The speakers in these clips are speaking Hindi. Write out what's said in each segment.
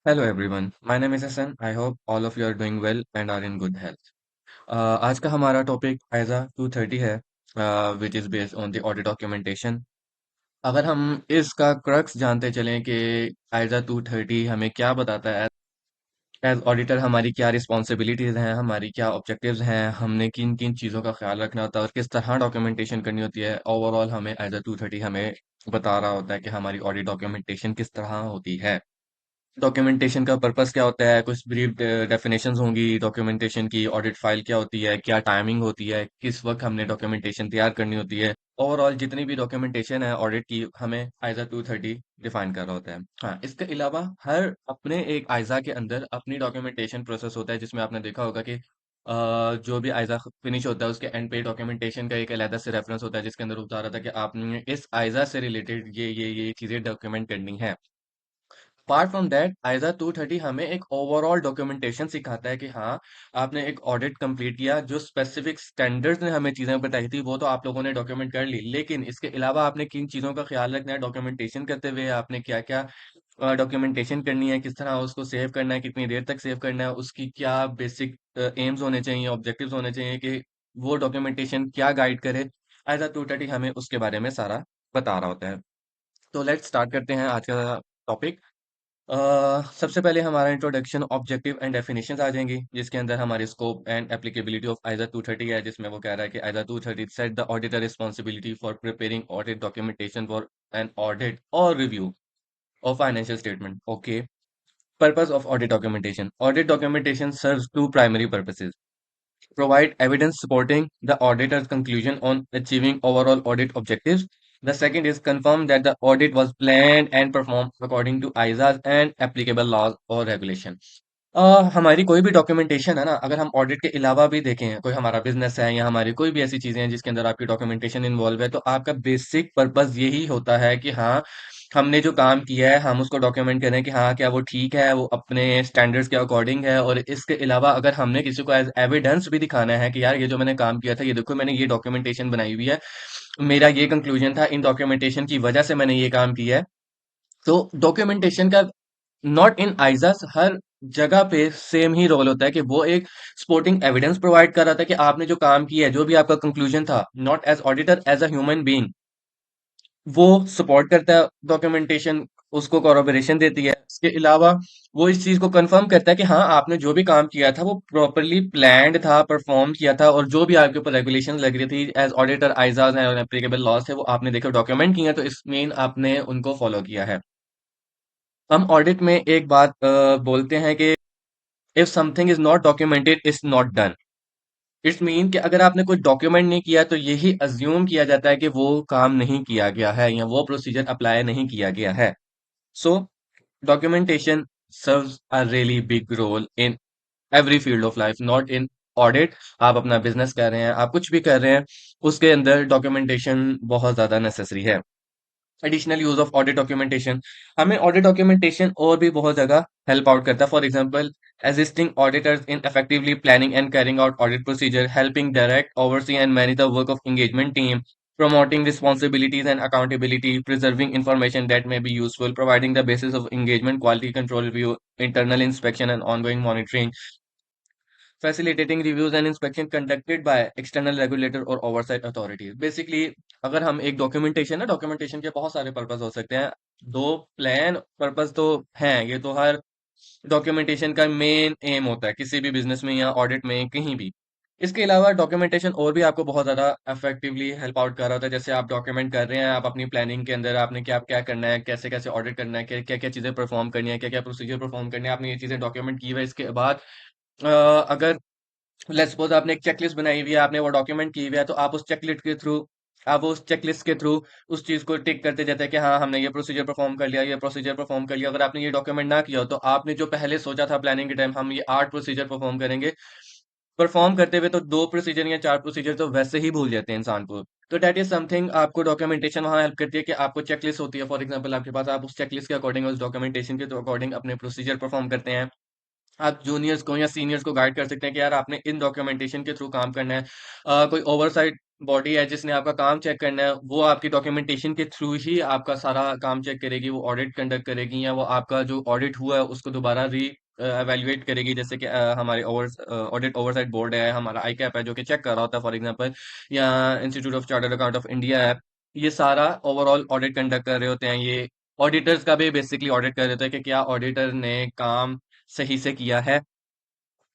Hello everyone, my name is Hassan. I hope all of you are doing well and are in good health. आज का हमारा टॉपिक आइजा 230 है, which is based on the audit documentation. अगर हम इसका क्रक्स जानते चलें कि आइजा 230 हमें क्या बताता है, एज ऑडिटर हमारी क्या रिस्पॉन्सिबिलिटीज़ हैं, हमारी क्या ऑब्जेक्टिव्स हैं, हमने किन किन चीज़ों का ख्याल रखना होता है और किस तरह डॉक्यूमेंटेशन करनी होती है। ओवरऑल हमें आइजा 230 हमें बता रहा होता है कि हमारी ऑडिट डॉक्यूमेंटेशन किस तरह होती है। डॉक्यूमेंटेशन का पर्पस क्या होता है, कुछ ब्रीफ डेफिनेशंस होंगी डॉक्यूमेंटेशन की। ऑडिट फाइल क्या होती है, क्या टाइमिंग होती है, किस वक्त हमने डॉक्यूमेंटेशन तैयार करनी होती है। ओवरऑल जितनी भी डॉक्यूमेंटेशन है ऑडिट की, हमें आइजा 230 डिफाइन कर रहा होता है। हाँ, इसके अलावा हर अपने एक आइजा के अंदर अपनी डॉक्यूमेंटेशन प्रोसेस होता है, जिसमें आपने देखा होगा कि जो भी आइजा फिनिश होता है उसके एंड पे डॉक्यूमेंटेशन का एक अलग से रेफरेंस होता है, जिसके अंदर बता रहा था कि आपने इस आइजा से रिलेटेड ये चीजें डॉक्यूमेंट करनी है। अपार्ट फ्रॉम दैट आइजा 230 हमें एक ओवरऑल डॉक्यूमेंटेशन सिखाता है कि हाँ, आपने एक ऑडिट कंप्लीट किया, जो स्पेसिफिक स्टैंडर्ड्स ने हमें चीजें बताई थी वो तो आप लोगों ने डॉक्यूमेंट कर ली, लेकिन इसके अलावा आपने किन चीजों का ख्याल रखना है डॉक्यूमेंटेशन करते हुए, आपने क्या क्या डॉक्यूमेंटेशन करनी है, किस तरह उसको सेव करना है, कितनी देर तक सेव करना है, उसकी क्या बेसिक एम्स होने चाहिए, ऑब्जेक्टिव्स होने चाहिए कि वो डॉक्यूमेंटेशन क्या गाइड करे। आइजा 230 हमें उसके बारे में सारा बता रहा होता है। तो लेट्स स्टार्ट करते हैं आज का टॉपिक। सबसे पहले हमारा इंट्रोडक्शन, ऑब्जेक्टिव एंड डेफिनेशंस आ जाएंगी, जिसके अंदर हमारी स्कोप एंड एप्लीकेबिलिटी ऑफ आइजा 230 है, जिसमें वो कह रहा है कि आइजा 230 set the auditor responsibility for preparing audit documentation for an audit और review of financial statement. Okay, purpose of audit documentation. Audit documentation serves two primary purposes: provide evidence supporting the auditor's conclusion on achieving overall audit objectives. The second is confirm that the audit was planned and performed according to ISAs and applicable laws or regulations. हमारी कोई भी डॉक्यूमेंटेशन है ना, अगर हम ऑडिट के अलावा भी देखें, कोई हमारा बिजनेस है या हमारी कोई भी ऐसी चीजें हैं जिसके अंदर आपकी डॉक्यूमेंटेशन इन्वॉल्व है, तो आपका बेसिक पर्पस यही होता है कि हाँ, हमने जो काम किया है हम उसको डॉक्यूमेंट करें कि हाँ, क्या वो ठीक है, वो अपने स्टैंडर्ड्स के अकॉर्डिंग है। और इसके अलावा अगर हमने किसी को एज एविडेंस भी दिखाना है कि यार ये जो मैंने काम किया था, ये देखो मैंने ये डॉक्यूमेंटेशन बनाई हुई है, मेरा ये कंक्लूजन था, इन डॉक्यूमेंटेशन की वजह से मैंने ये काम किया है। तो डॉक्यूमेंटेशन का नॉट इन आइजास हर जगह पे सेम ही रोल होता है कि वो एक सपोर्टिंग एविडेंस प्रोवाइड कर रहा था कि आपने जो काम किया है, जो भी आपका कंक्लूजन था, not as auditor, as a human being, वो सपोर्ट करता है डॉक्यूमेंटेशन, उसको कॉरोबोरेशन देती है। इसके अलावा वो इस चीज को कंफर्म करता है कि हाँ, आपने जो भी काम किया था वो प्रॉपरली प्लान्ड था, परफॉर्म किया था, और जो भी आपके ऊपर रेगुलेशन लग रही थी एज ऑडिटर, आइजाज और एप्लीकेबल लॉज थे, वो आपने देखो डॉक्यूमेंट किए हैं, तो इस मीन आपने उनको फॉलो किया है। हम ऑडिट में एक बात बोलते हैं कि if something is not documented it's not done. It's mean कि अगर आपने कुछ डॉक्यूमेंट नहीं किया तो यही अज्यूम किया जाता है कि वो काम नहीं किया गया है या वो प्रोसीजर अप्लाई नहीं किया गया है। So documentation serves a really big role in every field of life, not in audit. आप अपना बिजनेस कर रहे हैं, आप कुछ भी कर रहे हैं, उसके अंदर डॉक्यूमेंटेशन बहुत ज्यादा नेसेसरी है। Additional use of audit documentation, हमें ऑडिट डॉक्यूमेंटेशन और भी बहुत जगह हेल्प आउट करता है। For example, assisting auditors in effectively planning and carrying out audit procedure, helping direct, oversee and manage the work of engagement team, promoting responsibilities and accountability, preserving information that may be useful, providing the basis of engagement, quality control review, internal inspection and ongoing monitoring, facilitating reviews and inspection conducted by external regulator or oversight authorities। Basically अगर हम एक डॉक्यूमेंटेशन है, डॉक्यूमेंटेशन के बहुत सारे पर्पस हो सकते हैं। दो प्लान पर्पस तो हैं, ये तो हर डॉक्यूमेंटेशन का मेन एम होता है किसी भी बिजनेस में या ऑडिट में, कहीं भी। इसके अलावा डॉक्यूमेंटेशन और भी आपको बहुत ज्यादा इफेक्टिवली हेल्प आउट कर रहा होता है। जैसे आप डॉक्यूमेंट कर रहे हैं, आप अपनी प्लानिंग के अंदर आपने क्या क्या करना है, कैसे कैसे ऑडिट करना है, क्या क्या क्या चीजें परफॉर्म करनी है, क्या क्या प्रोसीजर परफॉर्म करनी है, आपने ये चीजें डॉक्यूमेंट की हुई है। इसके बाद अगर लेट्स सपोज आपने एक चेकलिस्ट बनाई हुई है, आपने वो डॉक्यूमेंट की हुई है, तो आप उस चेकलिस्ट के थ्रू, आप उस चेकलिस्ट के थ्रू उस चीज को टिक करते जाते हैं कि हाँ, हमने ये प्रोसीजर परफॉर्म कर लिया, ये प्रोसीजर परफॉर्म कर लिया। अगर आपने ये डॉक्यूमेंट ना किया हो, तो आपने जो पहले सोचा था प्लानिंग के टाइम, हम ये 8 प्रोसीजर परफॉर्म करेंगे, परफॉर्म करते हुए तो 2 प्रोसीजर या 4 प्रोसीजर तो वैसे ही भूल जाते हैं इंसान को। तो डेट इज समथिंग, आपको डॉक्यूमेंटेशन वहां हेल्प करती है कि आपको चेकलिस्ट होती है, फॉर एग्जाम्पल आपके पास, आप उस चेकलिस्ट के अकॉर्डिंग, उस डॉक्यूमेंटेशन के अकॉर्डिंग अपने प्रोसीजर परफॉर्म करते हैं। आप जूनियर्स को या सीनियर्स को गाइड कर सकते हैं कि यार आपने इन डॉक्यूमेंटेशन के थ्रू काम करना है। कोई ओवरसाइट बॉडी है जिसने आपका काम चेक करना है, वो आपकी डॉक्यूमेंटेशन के थ्रू ही आपका सारा काम चेक करेगी, वो ऑडिट कंडक्ट करेगी, या वो आपका जो ऑडिट हुआ है उसको दोबारा री एवेल्युएट करेगी। जैसे कि हमारे ऑडिट ओवरसाइट बोर्ड है, हमारा आई कैप है जो कि चेक कर रहा होता है फॉर एग्जांपल, या institute of chartered account of India है। ये सारा ओवरऑल ऑडिट कंडक्ट कर रहे होते हैं। ये ऑडिटर्स का भी बेसिकली ऑडिट कर रहे होते हैं कि क्या ऑडिटर ने काम सही से किया है।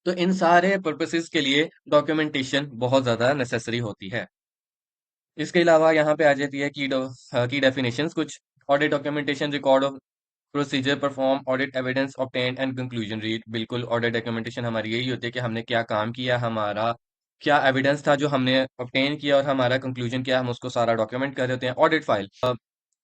तो इन सारे पर्पसेस के लिए डॉक्यूमेंटेशन बहुत ज्यादा नेसेसरी होती है। इसके अलावा यहाँ पे आ जाती है की डेफिनेशंस कुछ। Audit documentation record of procedure perform audit evidence obtain and conclusion read. बिल्कुल, ऑडिट डॉक्यूमेंटेशन हमारी यही होती है कि हमने क्या काम किया, हमारा क्या एविडेंस था जो हमने ऑब्टेन किया, और हमारा कंक्लूजन क्या है, हम उसको सारा डॉक्यूमेंट कर देते हैं।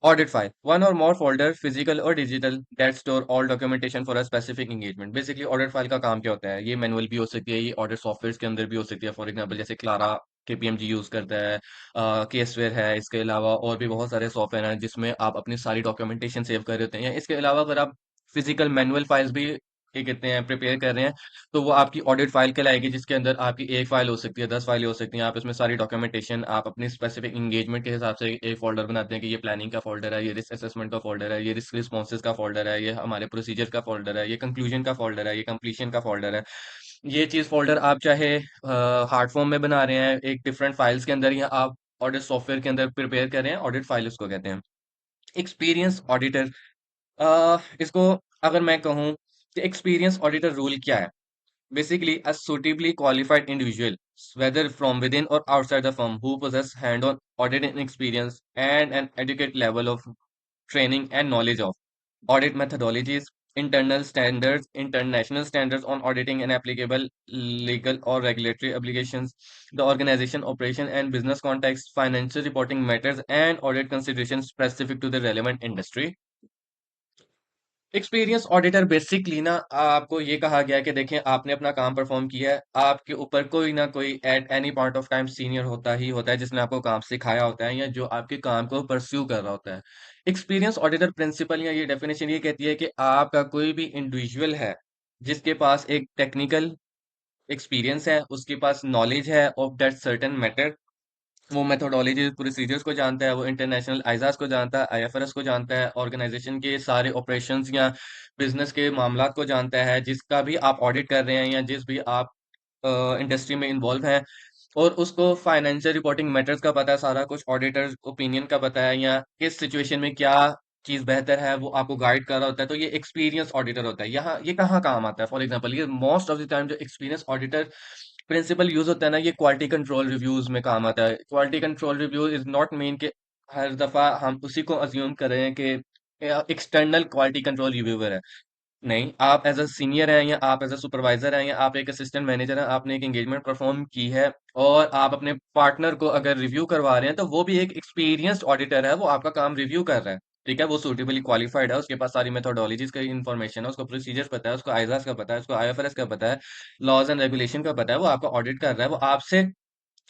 ऑडिट फाइल वन और मोर फोल्डर फिजिकल और digital that store all documentation for a specific engagement. Basically audit file का काम क्या होता है, ये मैनुअल भी हो सकती है, ये ऑडिट सॉफ्टवेयर के अंदर भी हो सकती है। फॉर एग्जांपल जैसे क्लारा केपीएमजी यूज करता है, केसवेयर है, इसके अलावा और भी बहुत सारे सॉफ्टवेयर हैं जिसमें आप अपनी सारी डॉक्यूमेंटेशन सेव कर देते हैं। इसके अलावा अगर आप फिजिकल मैनुअल फाइल्स भी क्या कहते हैं प्रिपेयर कर रहे हैं, तो वो आपकी ऑडिट फाइल कहलाएगी, जिसके अंदर आपकी एक फाइल हो सकती है, 10 फाइलें हो सकती हैं। आप इसमें सारी डॉक्यूमेंटेशन आप अपनी स्पेसिफिक इंगेजमेंट के हिसाब से एक फोल्डर बनाते हैं कि ये प्लानिंग का फोल्डर है, ये रिस्क असेसमेंट का फोल्डर है, ये रिस्क रिस्पॉन्सेज का फोल्डर है, ये हमारे प्रोसीजर का फोल्डर है, ये कंक्लूजन का फोल्डर है, ये कंप्लीशन का फोल्डर है। ये चीज फोल्डर आप चाहे हार्ड फॉर्म में बना रहे हैं एक डिफरेंट फाइल्स के अंदर, या आप ऑडिट सॉफ्टवेयर के अंदर प्रिपेयर कर रहे हैं, ऑडिट फाइल उसको कहते हैं। एक्सपीरियंस ऑडिटर, इसको अगर मैं कहूँ कि एक्सपीरियंस ऑडिटर रूल क्या है, basically a suitably qualified individual, whether from within or outside the firm, who possess hand-on auditing experience and an adequate level of training and knowledge of audit methodologies, internal standards, international standards on auditing and applicable legal or regulatory obligations, the organization, operation and business context, financial reporting matters, and audit considerations specific to the relevant industry। Experience auditor basically ना आपको ये कहा गया है कि देखें आपने अपना काम परफॉर्म किया है, आपके ऊपर कोई ना कोई at any point of time senior होता ही होता है जिसने आपको काम सिखाया होता है, या जो आपके काम को परस्यू कर रहा होता है। एक्सपीरियंस ऑडिटर प्रिंसिपल या ये डेफिनेशन ये कहती है कि आपका कोई भी इंडिविजुअल है जिसके पास एक टेक्निकल एक्सपीरियंस है, उसके पास नॉलेज है ऑफ दैट सर्टेन मैटर, वो मेथोडोलॉजी प्रोसीजर्स को जानता है, वो इंटरनेशनल आइजाज को जानता है, आईएफआरएस को जानता है, ऑर्गेनाइजेशन के सारे ऑपरेशंस या बिजनेस के मामलात को जानता है, जिसका भी आप ऑडिट कर रहे हैं या जिस भी आप इंडस्ट्री में इन्वॉल्व हैं, और उसको फाइनेंशियल रिपोर्टिंग मैटर्स का पता है, सारा कुछ ऑडिटर ओपिनियन का पता है, या किस सिचुएशन में क्या चीज बेहतर है वो आपको गाइड कर रहा होता है। तो ये एक्सपीरियंस ऑडिटर होता है। यहाँ ये कहाँ काम आता है, फॉर एग्जांपल ये मोस्ट ऑफ द टाइम जो एक्सपीरियंस ऑडिटर प्रिंसिपल यूज होता है ना, ये क्वालिटी कंट्रोल रिव्यूज में काम आता है। Quality control review is not mean कि हर दफा हम उसी को अज्यूम कर रहे हैं कि एक्सटर्नल क्वालिटी कंट्रोल रिव्यूअर है। नहीं, आप एज अ सीनियर हैं, या आप एज अ सुपरवाइजर हैं, या आप एक असिस्टेंट मैनेजर हैं, आपने एक एंगेजमेंट परफॉर्म की है, और आप अपने पार्टनर को अगर रिव्यू करवा रहे हैं, तो वो भी एक एक्सपीरियंस्ड ऑडिटर है, वो आपका काम रिव्यू कर रहा है। ठीक है, वो सुटेबली क्वालिफाइड है, उसके पास सारी मेथोडोलॉजीज का इन्फॉर्मेशन है, उसको प्रोसीजर्स पता है, उसको आइजाज का पता है, उसको आईएफआरएस का पता है, लॉज एंड रेगुलेशन का पता है, वो आपका ऑडिट कर रहा है। वो आपसे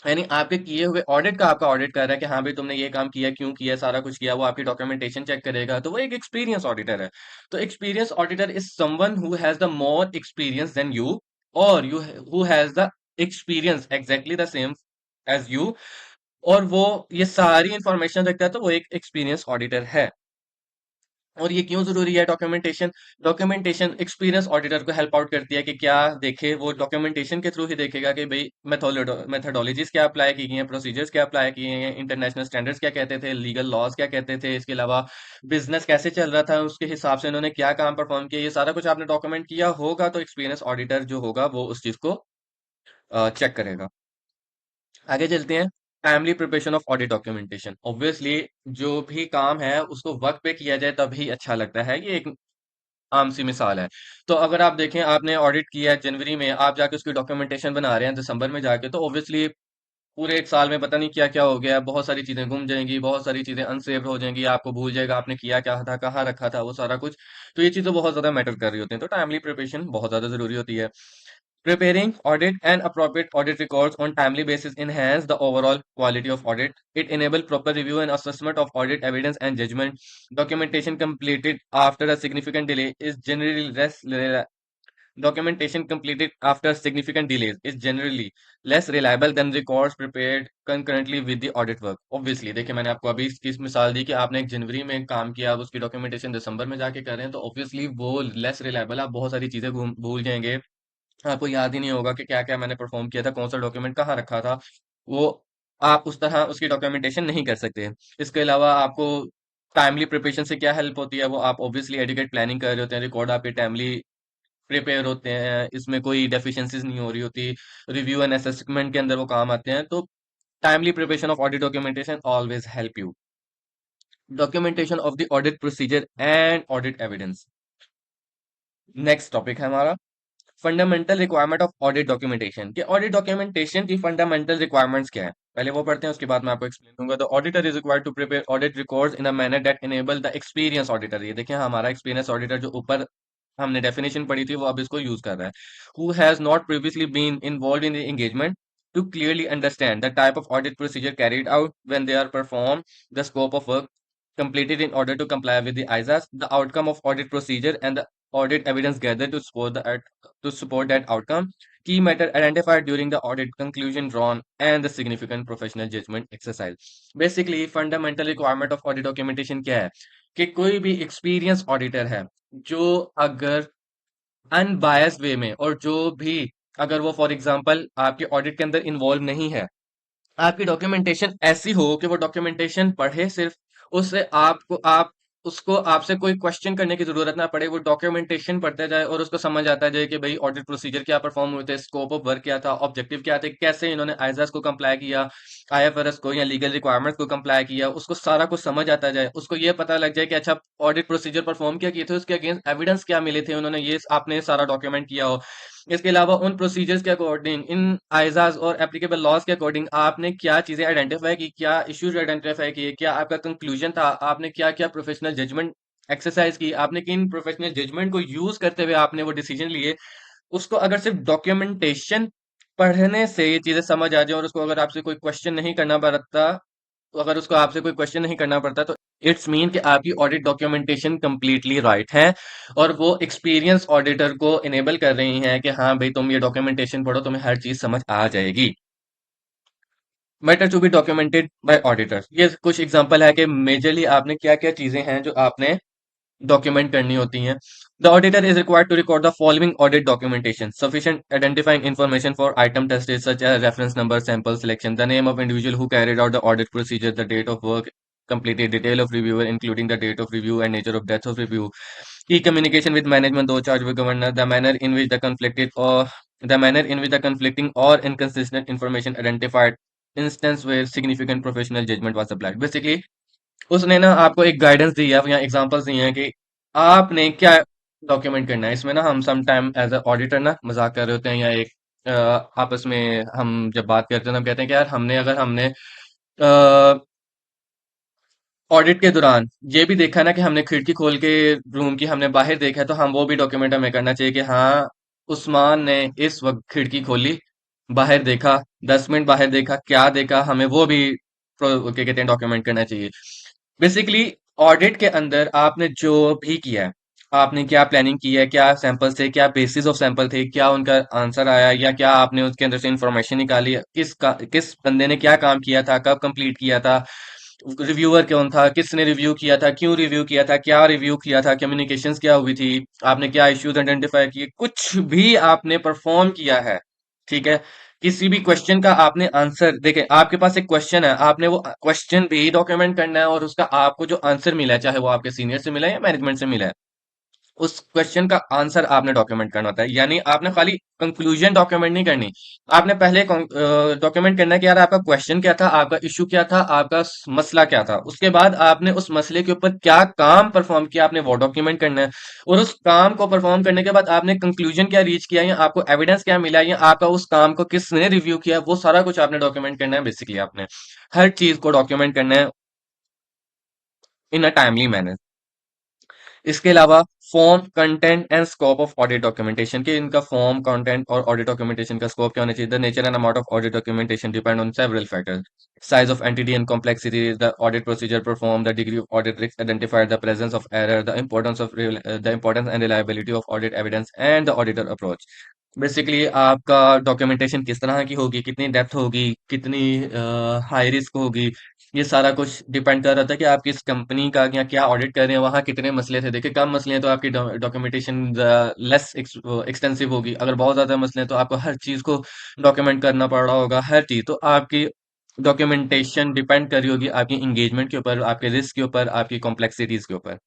यानी आपके किए हुए ऑडिट का आपका ऑडिट कर रहा है कि हाँ भाई तुमने ये काम किया, क्यों किया, सारा कुछ किया, वो आपकी डॉक्यूमेंटेशन चेक करेगा, तो वो एक एक्सपीरियंस ऑडिटर है। तो experience auditor is someone who has the more experience than you, और you who has the experience exactly the same as you, और वो ये सारी इंफॉर्मेशन रखता है, तो वो एक एक्सपीरियंस ऑडिटर है। और ये क्यों जरूरी है डॉक्यूमेंटेशन? डॉक्यूमेंटेशन एक्सपीरियंस ऑडिटर को हेल्प आउट करती है कि क्या देखे, वो डॉक्यूमेंटेशन के थ्रू ही देखेगा कि भाई मेथोडोलॉजीज क्या अप्लाई की गई हैं, प्रोसीजर्स क्या अप्लाई किए हैं, इंटरनेशनल स्टैंडर्ड्स क्या कहते थे, लीगल लॉज क्या कहते थे, इसके अलावा बिजनेस कैसे चल रहा था, उसके हिसाब से उन्होंने क्या काम परफॉर्म किया, ये सारा कुछ आपने डॉक्यूमेंट किया होगा, तो एक्सपीरियंस ऑडिटर जो होगा वो उस चीज को चेक करेगा। आगे चलते हैं। Timely preparation of audit documentation, obviously जो भी काम है उसको वक्त पे किया जाए तभी अच्छा लगता है, ये एक आम सी मिसाल है। तो अगर आप देखें आपने ऑडिट किया है जनवरी में, आप जाके उसकी डॉक्यूमेंटेशन बना रहे हैं दिसंबर में जाके, तो ऑब्वियसली पूरे एक साल में पता नहीं क्या क्या हो गया है, बहुत सारी चीजें गुम जाएंगी, बहुत सारी चीजें अनसेव्ड हो जाएंगी, आपको भूल जाएगा आपने किया क्या था, कहाँ रखा था वो सारा कुछ। तो ये चीजें बहुत ज्यादा मैटर कर रही होती हैं, तो टाइमली प्रिपरेशन बहुत ज्यादा जरूरी होती है। Preparing audit and appropriate audit records on timely basis enhance the overall quality of audit. It enables proper review and assessment of audit evidence and judgment. Documentation completed after a significant delay is generally documentation completed after significant delays is generally less reliable than records prepared concurrently with the audit work. Obviously, देखिए मैंने आपको अभी इसकी मिसाल दी कि आपने एक जनवरी में काम किया, अब उसकी डॉक्यूमेंटेशन दिसंबर में जाके कर रहे हैं, तो ऑब्वियसली वो लेस रिलायबल, आप बहुत सारी चीजें भूल जाएंगे, आपको याद ही नहीं होगा कि क्या क्या मैंने परफॉर्म किया था, कौन सा डॉक्यूमेंट कहाँ रखा था। वो आप उस तरह उसकी डॉक्यूमेंटेशन नहीं कर सकते। इसके अलावा आपको टाइमली प्रिपरेशन से क्या हेल्प होती है, वो आप ऑब्वियसली एडुकेट प्लानिंग कर रहे होते हैं, रिकॉर्ड आपके टाइमली प्रिपेयर होते हैं, इसमें कोई डेफिशिएंसीज नहीं हो रही होती, रिव्यू एंड असेसमेंट के अंदर वो काम आते हैं। तो timely preparation of audit documentation always help you. Documentation of the audit procedure and audit evidence, next topic है हमारा fundamental requirement of audit documentation. कि ऑडिट डॉक्यूमेंटेशन की फंडामेंटल रिक्वायरमेंट्स क्या है, पहले वो पढ़ते हैं, उसके बाद मैं आपको एक्सप्लेन दूंगा। The auditor is required to prepare audit records in a manner that enable the experience auditor. ये देखिए हमारा एक्सपीरियंस ऑडिटर जो ऊपर हमने डेफिनेशन पढ़ी थी वो अब इसको यूज कर रहा है। Who has not previously been involve in the engagement to clearly understand the type of audit procedure carried out when they are perform, the scope of work completed in order to comply with the ISAs, the outcome of audit procedure, and the audit evidence gathered to support to support that outcome, key matter identified during the audit, conclusion drawn, and the significant professional judgment exercise. Basically, fundamental requirement of audit documentation क्या है कि कोई भी एक्सपीरियंस ऑडिटर है जो अगर अनबायस्ड वे में, और जो भी अगर वो फॉर एग्जांपल आपके ऑडिट के अंदर इन्वॉल्व नहीं है, आपकी डॉक्यूमेंटेशन ऐसी हो कि वो डॉक्यूमेंटेशन पढ़े सिर्फ, उससे आप उसको आपसे कोई क्वेश्चन करने की जरूरत ना पड़े, वो डॉक्यूमेंटेशन पढ़ते जाए और उसको समझ आता जाए कि भाई ऑडिट प्रोसीजर क्या परफॉर्म हुए थे, स्कोप ऑफ वर्क क्या था, ऑब्जेक्टिव क्या थे, कैसे इन्होंने आईएसएस को कंप्लाई किया, आईएफआरएस को या लीगल रिक्वायरमेंट्स को कंप्लाई किया, उसको सारा कुछ समझ आता जाए, उसको ये पता लग जाए कि अच्छा ऑडिट प्रोसीजर परफॉर्म क्या किए थे, उसके अगेंस्ट एविडेंस क्या मिले थे उन्होंने, ये आपने सारा डॉक्यूमेंट किया हो। इसके अलावा उन प्रोसीजर्स के अकॉर्डिंग, इन आइजाज और एप्लीकेबल लॉज के अकॉर्डिंग आपने क्या चीजें आइडेंटिफाई की, क्या इश्यूज आइडेंटिफाई किए, क्या आपका कंक्लूजन था, आपने क्या क्या प्रोफेशनल जजमेंट एक्सरसाइज की, आपने किन प्रोफेशनल जजमेंट को यूज करते हुए आपने वो डिसीजन लिए। उसको अगर सिर्फ डॉक्यूमेंटेशन पढ़ने से ये चीजें समझ आ जाए, और उसको अगर आपसे कोई क्वेश्चन नहीं करना पड़ता, तो अगर उसको आपसे कोई क्वेश्चन नहीं करना पड़ता, तो इट्स मीन कि आपकी ऑडिट डॉक्यूमेंटेशन कंप्लीटली राइट है, और वो एक्सपीरियंस ऑडिटर को इनेबल कर रही हैं कि हाँ भाई तुम ये डॉक्यूमेंटेशन पढ़ो, तुम्हें हर चीज समझ आ जाएगी। Matter to be documented by auditors, ये कुछ एग्जांपल है कि मेजरली आपने क्या क्या चीजें हैं जो आपने डॉक्यूमेंट करनी होती हैं। The auditor is required to record the following audit documentation sufficient identifying information for item tested such as reference number, sample selection, the name of individual who carried out the audit procedure, the date of work completed, detail of reviewer including the date of review and nature of death of review, key communication with management, those charged with governor, the manner in which the conflicting or inconsistent information identified instance where significant professional judgment was applied. Basically उसने ना आपको एक गाइडेंस दी है या एग्जांपल्स दी हैं कि आपने क्या डॉक्यूमेंट करना है। इसमें ना हम some time as a auditor ना मजाक कर रहे होते हैं, या एक आपस में हम जब बात करते हैं तो हम कहते हैं कि यार हमने ऑडिट के दौरान ये भी देखा ना कि हमने खिड़की खोल के रूम की हमने बाहर देखा है, तो हम वो भी डॉक्यूमेंट हमें करना चाहिए कि हाँ उस्मान ने इस वक्त खिड़की खोली, बाहर देखा, 10 मिनट बाहर देखा, क्या देखा, हमें वो भी क्या कहते हैं डॉक्यूमेंट करना चाहिए। बेसिकली ऑडिट के अंदर आपने जो भी किया है, आपने क्या प्लानिंग की है, क्या सैंपल थे, क्या बेसिस ऑफ सैंपल थे, क्या उनका आंसर आया, या क्या आपने उसके अंदर से इंफॉर्मेशन निकाली, किस बंदे ने क्या काम किया था, कब कंप्लीट किया था, रिव्यूअर कौन था, किसने रिव्यू किया था, क्यों रिव्यू किया था, क्या रिव्यू किया था, कम्युनिकेशंस क्या हुई थी, आपने क्या इश्यूज आइडेंटिफाई किए, कुछ भी आपने परफॉर्म किया है, ठीक है। किसी भी क्वेश्चन का आपने आंसर देखे, आपके पास एक क्वेश्चन है, आपने वो क्वेश्चन भी डॉक्यूमेंट करना है, और उसका आपको जो आंसर मिला है, चाहे वो आपके सीनियर से मिला है या मैनेजमेंट से मिला है, उस क्वेश्चन का आंसर आपने डॉक्यूमेंट करना होता है। यानी आपने खाली कंक्लूजन डॉक्यूमेंट नहीं करनी, आपने पहले डॉक्यूमेंट करना है कि यार आपका क्वेश्चन क्या था, आपका इश्यू क्या था, आपका मसला क्या था, उसके बाद आपने उस मसले के ऊपर क्या काम परफॉर्म किया, आपने वो डॉक्यूमेंट करना है, और उस काम को परफॉर्म करने के बाद आपने कंक्लूजन क्या रीच किया, या आपको एविडेंस क्या मिला, या आपका उस काम को किसने रिव्यू किया, वो सारा कुछ आपने डॉक्यूमेंट करना है। बेसिकली आपने हर चीज को डॉक्यूमेंट करना है इन अ टाइमली मैनर। इसके अलावा form, content and scope of audit documentation, के इनका फॉर्म, कंटेंट और ऑडिट डॉक्यूमेंटेशन का स्कोप क्या होना चाहिए। The nature and amount of audit documentation depend on several factors, size of entity and complexity, the audit procedure performed, the degree of audit risk identified, the presence of error, the importance and reliability of audit evidence, and the auditor approach. Basically आपका डॉक्यूमेंटेशन किस तरह की होगी, कितनी डेप्थ होगी, कितनी हाई रिस्क होगी, ये सारा कुछ डिपेंड कर रहा था कि आप किस कंपनी का या क्या ऑडिट कर रहे हैं, वहाँ कितने मसले थे। देखिए, कम मसले हैं तो आपकी डॉक्यूमेंटेशन लेस एक्सटेंसिव होगी। अगर बहुत ज्यादा मसले हैं तो आपको हर चीज को डॉक्यूमेंट करना पड़ रहा होगा, हर चीज। तो आपकी डॉक्यूमेंटेशन डिपेंड कर रही होगी आपकी इंगेजमेंट के ऊपर, आपके रिस्क के ऊपर, आपकी कॉम्प्लेक्सिटीज के ऊपर।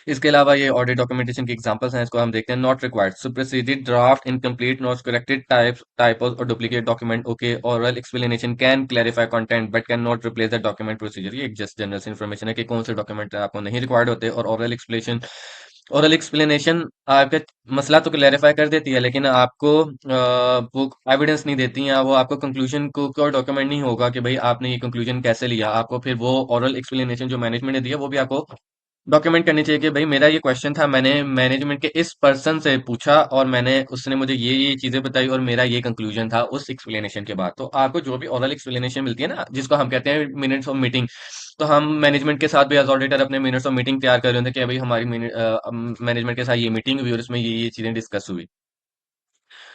इसके अलावा ये ऑडिट डॉक्यूमेंटेशन के एग्जांपल्स हैं, इसको हम देखते हैं। Not required, superseded, draft, incomplete, not corrected, typos और duplicate document. Okay, oral explanation can clarify content but can not replace the document procedure. ये एक जस्ट जनरल इन्फॉर्मेशन है कि कौन से डॉक्यूमेंट आपको नहीं रिक्वायर्ड होते। और ओरल एक्सप्लेनेशन आपका मसला तो क्लैरिफाई कर देती है, लेकिन आपको वो एविडेंस नहीं देती है, वो आपको कंक्लूजन को डॉक्यूमेंट नहीं होगा कि भाई आपने ये कंक्लूजन कैसे लिया। आपको फिर वो ओरल एक्सप्लेनेशन जो मैनेजमेंट ने दिया वो भी आपको डॉक्यूमेंट करनी चाहिए कि भाई मेरा ये क्वेश्चन था, मैंने मैनेजमेंट के इस पर्सन से पूछा और मैंने उसने मुझे ये चीजें बताई और मेरा ये कंक्लूजन था उस एक्सप्लेनेशन के बाद। तो आपको जो भी ओरल एक्सप्लेनेशन मिलती है ना, जिसको हम कहते हैं मिनट्स ऑफ मीटिंग, तो हम मैनेजमेंट के साथ भी एज ऑडिटर अपने मिनट्स ऑफ मीटिंग तैयार कर रहे होते हैं कि भाई हमारी मैनेजमेंट के साथ ये मीटिंग हुई और उसमें ये चीजें डिस्कस हुई।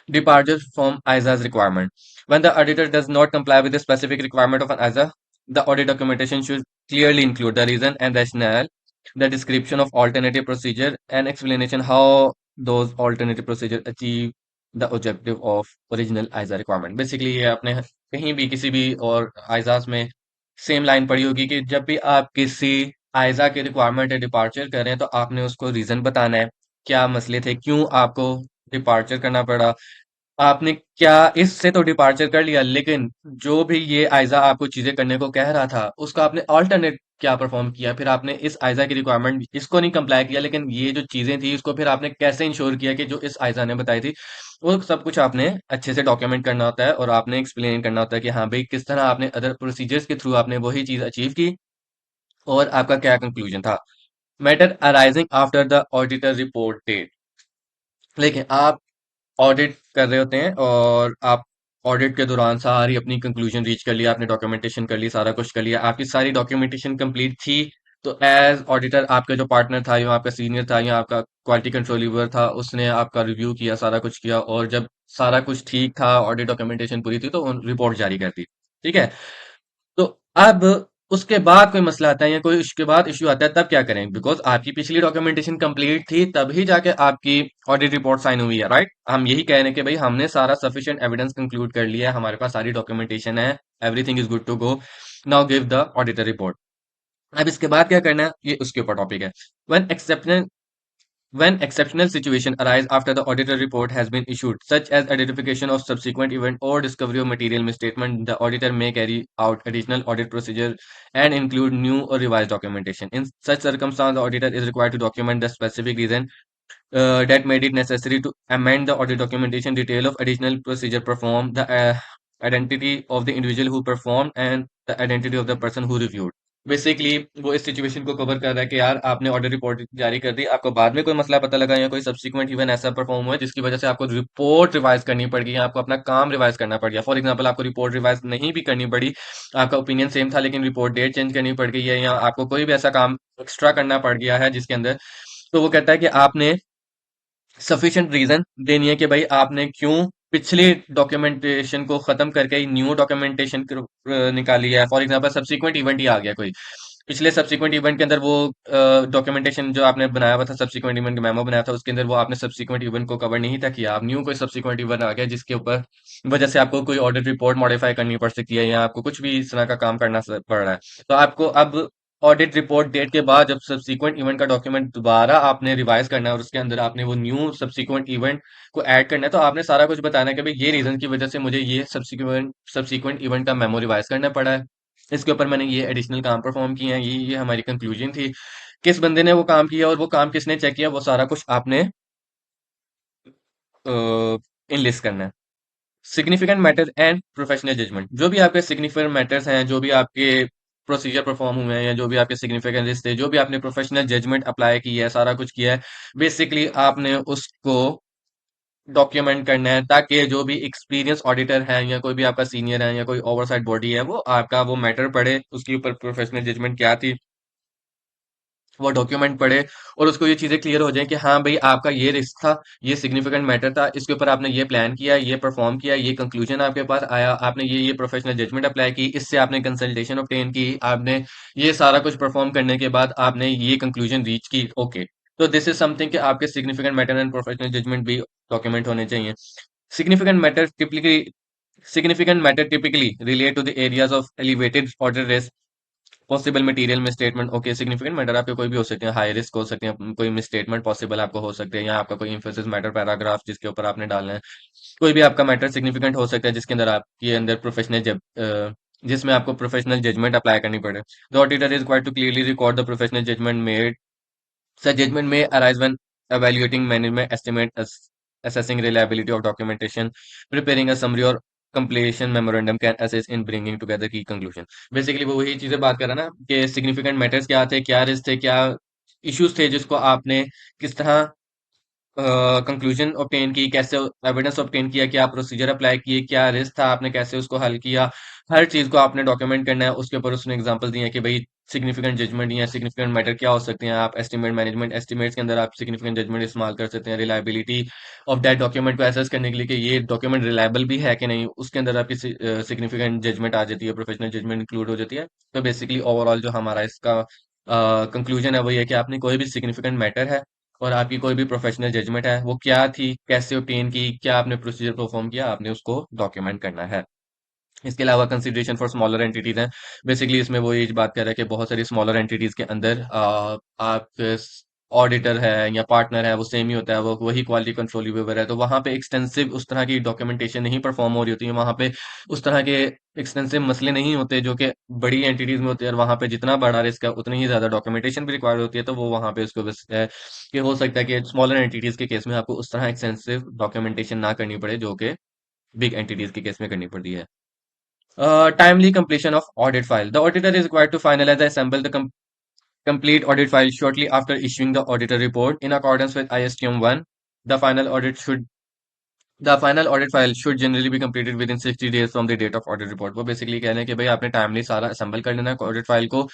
Departure from ISA's requirement. When the auditor does not comply with the specific requirement of an ISA, the audit documentation should clearly include the reason and rationale, the description of alternative procedure, and explanation how those alternative procedure achieve the objective of original ISA requirement. Basically, ये आपने कहीं भी किसी भी और ISAs में सेम लाइन पढ़ी होगी कि जब भी आप किसी ISA के रिक्वायरमेंट या डिपार्चर कर रहे हैं तो आपने उसको रीजन बताना है, क्या मसले थे, क्यों आपको डिपार्चर करना पड़ा। आपने क्या इससे तो डिपार्चर कर लिया, लेकिन जो भी ये आयजा आपको चीजें करने को कह रहा था उसका आपने ऑल्टरनेट क्या परफॉर्म किया। फिर आपने इस आयजा की रिक्वायरमेंट इसको नहीं कंप्लाई किया, लेकिन ये जो चीजें थी इसको फिर आपने कैसे इंश्योर किया कि जो इस आयजा ने बताई थी वो सब कुछ आपने अच्छे से डॉक्यूमेंट करना होता है। और आपने एक्सप्लेन करना होता है कि हाँ भाई किस तरह आपने अदर प्रोसीजर्स के थ्रू आपने वही चीज अचीव की और आपका क्या कंक्लूजन था। Matter arising after the auditor report date. लेकिन आप ऑडिट कर रहे होते हैं और आप ऑडिट के दौरान सारी अपनी कंक्लूजन रीच कर लिया, आपने डॉक्यूमेंटेशन कर ली, सारा कुछ कर लिया, आपकी सारी डॉक्यूमेंटेशन कंप्लीट थी। तो एज ऑडिटर आपका जो पार्टनर था या आपका सीनियर था या आपका क्वालिटी कंट्रोलर था, उसने आपका रिव्यू किया, सारा कुछ किया, और जब सारा कुछ ठीक था, ऑडिट डॉक्यूमेंटेशन पूरी थी, तो रिपोर्ट जारी कर दी। ठीक है। तो अब उसके बाद कोई मसला आता है या कोई उसके बाद इश्यू आता है, तब क्या करें? बिकॉज आपकी पिछली डॉक्यूमेंटेशन कंप्लीट थी तभी जाके आपकी ऑडिट रिपोर्ट साइन हुई है, राइट? हम यही कह रहे हैं कि भाई हमने सारा सफिशिएंट एविडेंस कंक्लूड कर लिया है, हमारे पास सारी डॉक्यूमेंटेशन है, everything is good to go, now give the auditor report. अब इसके बाद क्या करना है, ये उसके ऊपर टॉपिक है। When exceptional When exceptional situation arise after the auditor report has been issued, such as identification of subsequent event or discovery of material misstatement, the auditor may carry out additional audit procedure and include new or revised documentation. In such circumstance, the auditor is required to document the specific reason that made it necessary to amend the audit documentation, detail of additional procedure performed, the identity of the individual who performed, and the identity of the person who reviewed. Basically वो इस सिचुएशन को कवर कर रहा है कि यार आपने ऑडिट रिपोर्ट जारी कर दी, आपको बाद में कोई मसला पता लगा या कोई सब्सिक्वेंट इवेंट ऐसा परफॉर्म हुआ है जिसकी वजह से आपको रिपोर्ट रिवाइज करनी पड़ गई या आपको अपना काम रिवाइज करना पड़ गया। फॉर एग्जांपल, आपको रिपोर्ट रिवाइज नहीं भी करनी पड़ी, आपका ओपिनियन सेम था लेकिन रिपोर्ट डेट चेंज करनी पड़ गई है, या आपको कोई भी ऐसा काम एक्स्ट्रा करना पड़ गया है जिसके अंदर, तो वो कहता है कि आपने सफिशिएंट रीजन देनी है कि भाई आपने क्यों पिछले डॉक्यूमेंटेशन को खत्म करके न्यू डॉक्यूमेंटेशन निकाली है। फॉर एग्जांपल, सब्सिक्वेंट इवेंट ही आ गया कोई, पिछले सब्सिक्वेंट इवेंट के अंदर वो डॉक्यूमेंटेशन जो आपने बनाया हुआ था, सब्सिक्वेंट इवेंट का मेमो बनाया था, उसके अंदर वो आपने सब्सिक्वेंट इवेंट को कवर नहीं था किया, आप न्यू कोई सब्सिक्वेंट इवेंट आ गया जिसके ऊपर वजह से आपको कोई ऑडिट रिपोर्ट मॉडिफाई करनी पड़ सकती है या आपको कुछ भी इस तरह का काम करना पड़ रहा है। तो आपको अब ऑडिट रिपोर्ट डेट के बाद जब सब्सीक्वेंट इवेंट का डॉक्यूमेंट दोबारा आपने रिवाइज करना है और उसके अंदर आपने वो न्यू सब्सीक्वेंट इवेंट को ऐड करना है, तो आपने सारा कुछ बताना है कि भाई ये रीजन की वजह से मुझे ये सब्सीक्वेंट इवेंट का मेमो रिवाइज करना पड़ा है, इसके ऊपर मैंने ये एडिशनल काम परफॉर्म किए हैं, ये हमारी कंक्लूजन थी, किस बंदे ने वो काम किया और वो काम किसने चेक किया, वो सारा कुछ आपने इनलिस्ट करना है। Significant matter and professional judgement, जो भी आपके सिग्निफिकेंट मैटर्स हैं, जो भी आपके प्रोसीजर परफॉर्म हुए हैं या जो भी आपके सिग्निफिकेंट रिस्क थे, जो भी आपने प्रोफेशनल जजमेंट अप्लाई की है, सारा कुछ किया है, बेसिकली आपने उसको डॉक्यूमेंट करना है, ताकि जो भी एक्सपीरियंस ऑडिटर है या कोई भी आपका सीनियर है या कोई ओवरसाइट बॉडी है, वो आपका वो मैटर पढ़े, उसके ऊपर प्रोफेशनल जजमेंट क्या थी वो डॉक्यूमेंट पढ़े, और उसको ये चीजें क्लियर हो जाए कि हाँ भाई आपका ये रिस्क था, ये सिग्निफिकेंट मैटर था, इसके ऊपर आपने ये प्लान किया, ये परफॉर्म किया, ये कंक्लूजन आपके पास आया, आपने ये प्रोफेशनल जजमेंट अप्लाई की, इससे आपने कंसल्टेशन ऑब्टेन की, आपने ये सारा कुछ परफॉर्म करने के बाद आपने ये कंक्लूजन रीच की। ओके, तो दिस इज समथिंग कि आपके significant matter and professional judgement भी डॉक्यूमेंट होने चाहिए। Significant matter typically Significant matter typically relate to the areas of elevated order risk, possible material misstatement. Okay, significant matter आपके कोई भी हो सकते हैं, हाई रिस्क हो सकते हैं, कोई मिसस्टेटमेंट पॉसिबल आपको हो सकते हैं, या आपका कोई इंफोसिस मैटर पैराग्राफ जिसके ऊपर आपने डालना है, कोई भी आपका मैटर सिग्निफिकेंट हो सकता है जिसके अंदर आपके अंदर प्रोफेशनल जब जिसमें आपको प्रोफेशनल जजमेंट अप्लाई करनी पड़े। The auditor is required to clearly record the professional judgement made. Such judgment may arise when evaluating management estimate, assessing reliability of documentation, preparing a summary or completion memorandum can assist in bringing together key conclusion। Basically वो वही चीजें बात कर रहा ना कि सिग्निफिकेंट मैटर्स क्या थे, क्या रिस्क थे, क्या इश्यूज थे जिसको आपने किस तरह कंक्लूजन ऑब्टेन की, कैसे एविडेंस ऑब्टेन किया, क्या प्रोसीजर अप्लाई किए, क्या रिस्क था, आपने कैसे उसको हल किया, हर चीज को आपने डॉक्यूमेंट करना है। उसके ऊपर उसने एग्जांपल दिए हैं कि भाई सिग्निफिकेंट जजमेंट या सिग्निफिकेंट मैटर क्या हो सकते हैं। आप एस्टिमेट मैनेजमेंट एस्टिमेट्स के अंदर आप सिग्निफिकेंट जजमेंट इस्तेमाल कर सकते हैं, रिलायबिलिटी ऑफ दैट डॉक्यूमेंट को एसेस करने के लिए कि ये डॉक्यूमेंट रिलायबल भी है कि नहीं, उसके अंदर आपकी सिग्निफिकेंट जजमेंट आ जाती है, प्रोफेशनल जजमेंट इंक्लूड हो जाती है। तो बेसिकली ओवरऑल जो हमारा इसका कंक्लूजन है वो ये कि आपने कोई भी सिग्निफिकेंट मैटर है और आपकी कोई भी प्रोफेशनल जजमेंट है, वो क्या थी, कैसे ऑब्टेन की, क्या आपने प्रोसीजर परफॉर्म किया, आपने उसको डॉक्यूमेंट करना है। इसके अलावा कंसिडरेशन फॉर स्मॉलर एंटिटीज हैं। बेसिकली इसमें वो ये बात कर रहा है कि बहुत सारी स्मॉलर एंटिटीज के अंदर आप ऑडिटर है या पार्टनर है वो सेम ही होता है, वो वही क्वालिटी कंट्रोल रिव्यूअर है, तो वहां पे एक्सटेंसिव उस तरह की डॉक्यूमेंटेशन नहीं परफॉर्म हो रही होती है, वहां पे उस तरह के एक्सटेंसिव मसले नहीं होते जो कि बड़ी एंटिटीज में होते हैं, और वहां पे जितना बड़ा रिस्क है उतनी ही ज्यादा डॉक्यूमेंटेशन भी रिक्वायर्ड होती है। तो वो वहां पे उसको बस है कि हो सकता है कि स्मॉलर एंटिटीज के केस में आपको उस तरह एक्सटेंसिव डॉक्यूमेंटेशन ना करनी पड़े जो कि बिग एंटिटीज के केस में करनी पड़ती है। Timely completion of audit file. The auditor is required to finalize and assemble the complete audit file shortly after issuing the auditor report. In accordance with ISTM 1, the final audit should the final audit file should generally be completed within 60 days from the date of audit report। वो बेसिकली कह रहे हैं कि भाई आपने टाइमली सारा असेंबल कर लेना है ऑडिट फाइल को,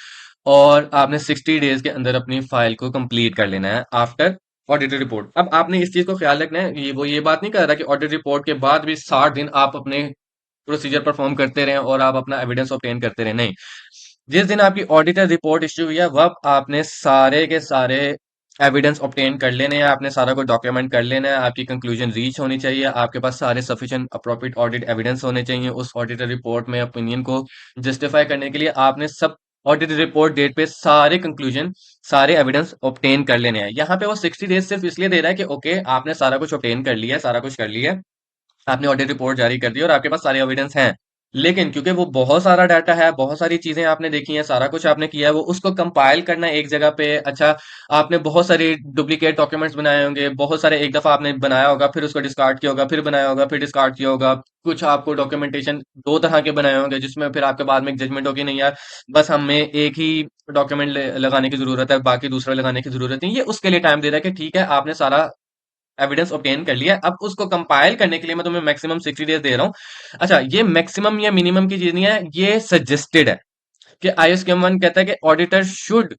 और आपने 60 डेज के अंदर अपनी फाइल को कंप्लीट कर लेना है आफ्टर ऑडिट रिपोर्ट। अब आपने इस चीज को ख्याल रखना है, वो ये बात नहीं कर रहा कि ऑडिट रिपोर्ट के बाद भी 60 दिन आप अपने प्रोसीजर परफॉर्म करते रहें और आप अपना एविडेंस ऑब्टेन करते रहें, नहीं। जिस दिन आपकी ऑडिटर रिपोर्ट इश्यू हुई है वह आपने सारे के सारे एविडेंस ऑब्टेन कर लेने हैं, आपने सारा कुछ डॉक्यूमेंट कर लेना है, आपकी कंक्लूजन रीच होनी चाहिए, आपके पास सारे सफिशिएंट अप्रोप्रिएट ऑडिट एविडेंस होने चाहिए। उस ऑडिटर रिपोर्ट में ओपिनियन को जस्टिफाई करने के लिए आपने सब ऑडिट रिपोर्ट डेट पे सारे कंक्लूजन, सारे एविडेंस ऑब्टेन कर लेने हैं। यहाँ पे वो 60 डेज सिर्फ इसलिए दे रहा है कि ओके आपने सारा कुछ ऑब्टेन कर लिया है, सारा कुछ कर लिया है, आपने ऑडिट रिपोर्ट जारी कर दी और आपके पास सारे एविडेंस हैं, लेकिन क्योंकि वो बहुत सारा डाटा है, बहुत सारी चीजें आपने देखी हैं, सारा कुछ आपने किया है, वो उसको कंपाइल करना है एक जगह पे। अच्छा, आपने बहुत सारी डुप्लीकेट डॉक्यूमेंट्स बनाए होंगे, बहुत सारे, एक दफा आपने बनाया होगा फिर उसको डिस्कार्ड किया होगा, फिर बनाया होगा फिर डिस्कार्ड किया होगा, कुछ आपको डॉक्यूमेंटेशन दो तरह के बनाए होंगे जिसमें फिर आपके बाद में एक जजमेंट होगी नहीं यार बस हमें एक ही डॉक्यूमेंट लगाने की जरूरत है, बाकी दूसरा लगाने की जरूरत नहीं। ये उसके लिए टाइम दे रहा है कि ठीक है आपने सारा एविडेंस ऑब्टेन कर लिया, अब उसको कंपाइल करने के लिए मैं तुम्हें मैक्सिमम 60 डेज दे रहा हूँ। अच्छा, ये मैक्सिमम या मिनिमम की चीज नहीं है, ये सजेस्टेड है कि ISKM 1 कहता है कि auditor should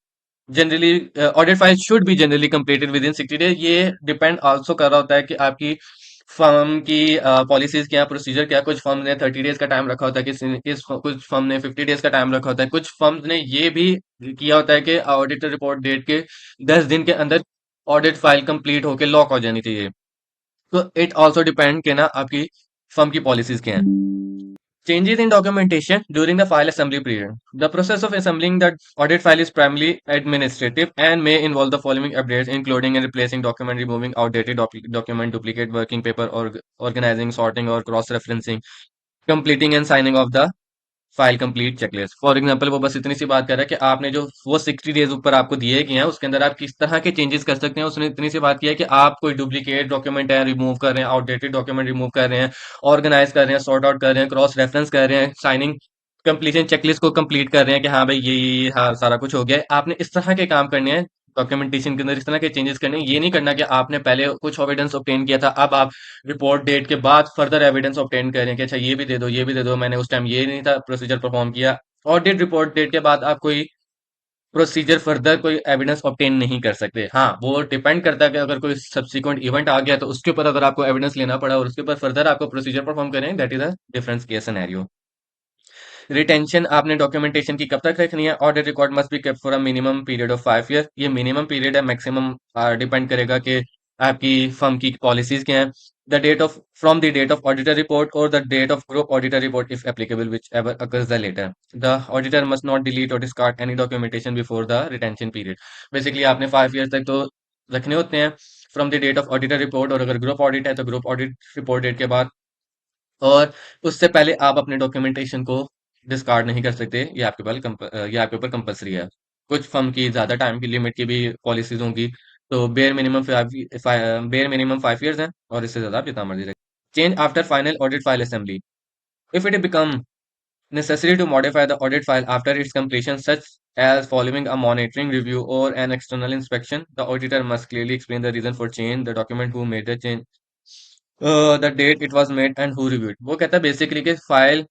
generally audit file should be generally completed with in 60 days. ये डिपेंड आल्सो कर रहा होता है कि आपकी फर्म की पॉलिसीज क्या, प्रोसीजर क्या। कुछ फर्म ने 30 डेज का टाइम रखा होता है, कुछ फर्म ने 50 डेज का टाइम रखा होता है, कुछ फर्म ने ये भी किया होता है कि ऑडिटर रिपोर्ट डेट के 10 दिन के अंदर ऑडिट फाइल कंप्लीट होके लॉक हो जानी चाहिए। तो इट ऑल्सो डिपेंड के ना आपकी फर्म की पॉलिसीज क्या हैं। Changes in documentation during the file assembly period. The process of assembling the audit file is primarily administrative and may involve the following updates, including and replacing document, removing outdated document, duplicate working paper, or organizing, sorting, or cross-referencing, completing and signing of the file complete checklist. For example वो बस इतनी सी बात कर रहा है कि आपने जो वो 60 डेज ऊपर आपको दिए गए हैं उसके अंदर आप किस तरह के चेंजेस कर सकते हैं। उसने इतनी सी बात किया है कि आप कोई डुप्लीकेट डॉक्यूमेंट है रिमूव कर रहे हैं, आउटडेटेड डॉक्यूमेंट रिमूव कर रहे हैं, ऑर्गेनाइज कर रहे हैं, सॉर्ट आउट कर रहे हैं, क्रॉस रेफरेंस कर रहे हैं, साइनिंग कंप्लीशन चेकलिस्ट को कंप्लीट कर रहे हैं कि हाँ भाई ये हाँ सारा कुछ हो गया है। आपने इस तरह के काम करने हैं डॉक्यूमेंटेशन के अंदर, इस तरह के चेंजेस करने हैं। ये नहीं करना कि आपने पहले कुछ एविडेंस ऑब्टेन किया था, अब आप रिपोर्ट डेट के बाद फर्दर एविडेंस ऑब्टेन कर रहे हैं कि अच्छा ये भी दे दो, ये भी दे दो, मैंने उस टाइम ये नहीं था प्रोसीजर परफॉर्म किया। ऑडिट रिपोर्ट डेट के बाद आप कोई प्रोसीजर फर्दर कोई एविडेंस ऑब्टेन नहीं कर सकते। हाँ, वो डिपेंड करता है कि अगर कोई सब्सिक्वेंट इवेंट आ गया तो उसके ऊपर अगर आपको एविडेंस लेना पड़ा और उसके ऊपर फर्दर आपको प्रोसीजर परफॉर्म करें, that is a difference case scenario. Retention आपने डॉक्यूमेंटेशन की कब तक रखनी है? Audit record must be kept for a minimum period of 5 year. ये मिनिमम पीरियड है, मैक्सिमम डिपेंड करेगा कि आपकी फर्म की पॉलिसीज क्या है। The date of from the date of auditor report और the date of group auditor report if applicable whichever occurs the letter. The auditor must not delete और discard any documentation before the retention period. Basically आपने 5 ईयर तक तो रखने होते हैं from the date of auditor report, और अगर ग्रुप ऑडिट है तो ग्रुप ऑडिट रिपोर्ट डेट के बाद। और उससे पहले आप अपने डॉक्यूमेंटेशन को डिस्कार्ड नहीं कर सकते। ये आपके ऊपर कंपलसरी है। कुछ फर्म की ज्यादा टाइम की लिमिट की भी पॉलिसीज होंगी, तो बेयर मिनिमम 5 ईयर्स है, और इससे ज्यादा आप जितना मर्जी रखें। Change after final audit file assembly. If it become necessary to modify the audit file after its completion, such as following a monitoring review or an external inspection, the auditor must clearly explain the reason for change, the document who made the change, the date it was made and who reviewed. वो कहता है बेसिकली कि फाइल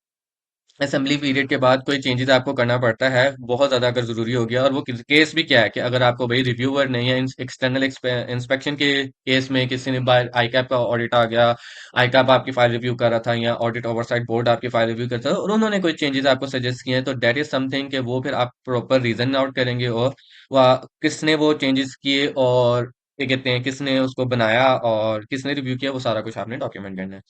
असेंबली पीरियड के बाद कोई चेंजेस आपको करना पड़ता है, बहुत ज्यादा अगर जरूरी हो गया। और वो केस भी क्या है कि अगर आपको भाई रिव्यूअर नहीं है, एक्सटर्नल इंस्पेक्शन के केस में किसी ने बाय आईकैप का ऑडिट आ गया, आईकैप आपकी फाइल रिव्यू कर रहा था या ऑडिट ओवरसाइट बोर्ड आपकी फाइल रिव्यू करता था और उन्होंने कोई चेंजेस आपको सजेस्ट किए हैं, तो दैट इज समथिंग कि वो फिर आप प्रॉपर रीजन आउट करेंगे, और वह किसने वो चेंजेस किए और क्या कहते हैं किसने उसको बनाया और किसने रिव्यू किया, वो सारा कुछ आपने डॉक्यूमेंट करना है।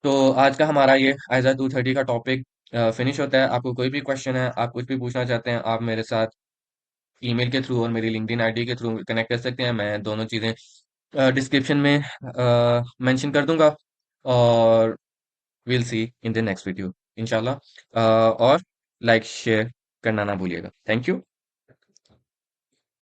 तो आज का हमारा ये आइजा 230 का टॉपिक फिनिश होता है। आपको कोई भी क्वेश्चन है, आप कुछ भी पूछना चाहते हैं, आप मेरे साथ ईमेल के थ्रू और मेरी लिंक्डइन आईडी के थ्रू कनेक्ट कर सकते हैं। मैं दोनों चीज़ें डिस्क्रिप्शन में मेंशन कर दूंगा। और will see in the next video इंशाल्लाह। और लाइक शेयर करना ना भूलिएगा। Thank you.